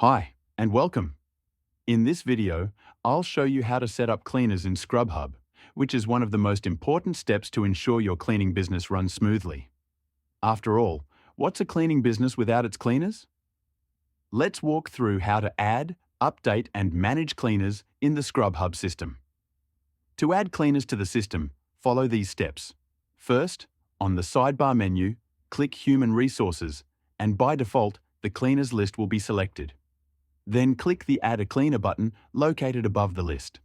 Hi, and welcome. In this video, I'll show you how to set up cleaners in Skrub Hub, which is one of the most important steps to ensure your cleaning business runs smoothly. After all, what's a cleaning business without its cleaners? Let's walk through how to add, update, and manage cleaners in the Skrub Hub system. To add cleaners to the system, follow these steps. First, on the sidebar menu, click Human Resources, and by default, the cleaners list will be selected. Then click the Add a Cleaner button located above the list.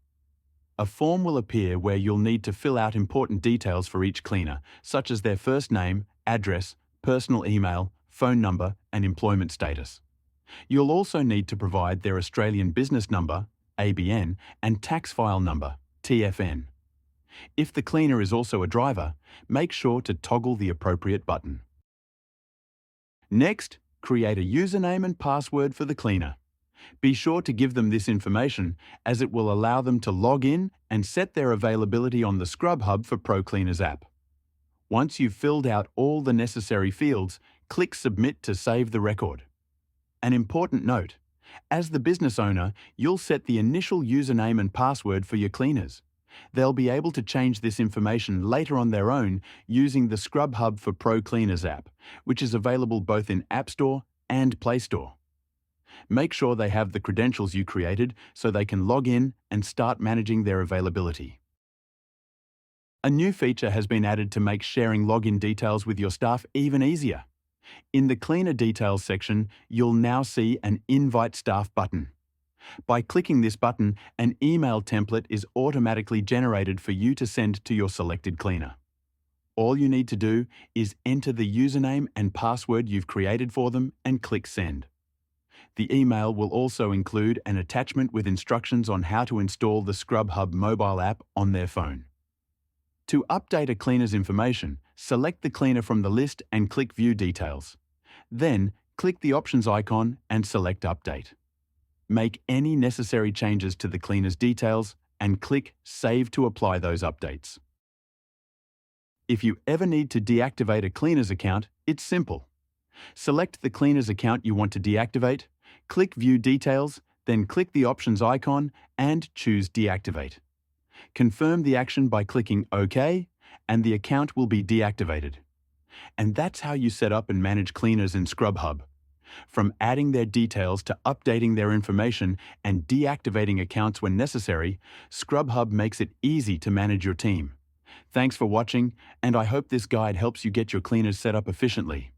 A form will appear where you'll need to fill out important details for each cleaner, such as their first name, address, personal email, phone number, and employment status. You'll also need to provide their Australian business number, ABN, and tax file number, TFN. If the cleaner is also a driver, make sure to toggle the appropriate button. Next, create a username and password for the cleaner. Be sure to give them this information as it will allow them to log in and set their availability on the Skrub Hub for Pro Cleaners app. Once you've filled out all the necessary fields, click Submit to save the record. An important note: as the business owner, you'll set the initial username and password for your cleaners. They'll be able to change this information later on their own using the Skrub Hub for Pro Cleaners app, which is available both in App Store and Play Store. Make sure they have the credentials you created so they can log in and start managing their availability. A new feature has been added to make sharing login details with your staff even easier. In the Cleaner Details section, you'll now see an Invite Staff button. By clicking this button, an email template is automatically generated for you to send to your selected cleaner. All you need to do is enter the username and password you've created for them and click Send. The email will also include an attachment with instructions on how to install the Skrub Hub mobile app on their phone. To update a cleaner's information, select the cleaner from the list and click View Details. Then, click the options icon and select Update. Make any necessary changes to the cleaner's details and click Save to apply those updates. If you ever need to deactivate a cleaner's account, it's simple. Select the cleaner's account you want to deactivate, click View Details, then click the options icon and choose Deactivate. Confirm the action by clicking OK, and the account will be deactivated. And that's how you set up and manage cleaners in Skrub Hub. From adding their details to updating their information and deactivating accounts when necessary, Skrub Hub makes it easy to manage your team. Thanks for watching, and I hope this guide helps you get your cleaners set up efficiently.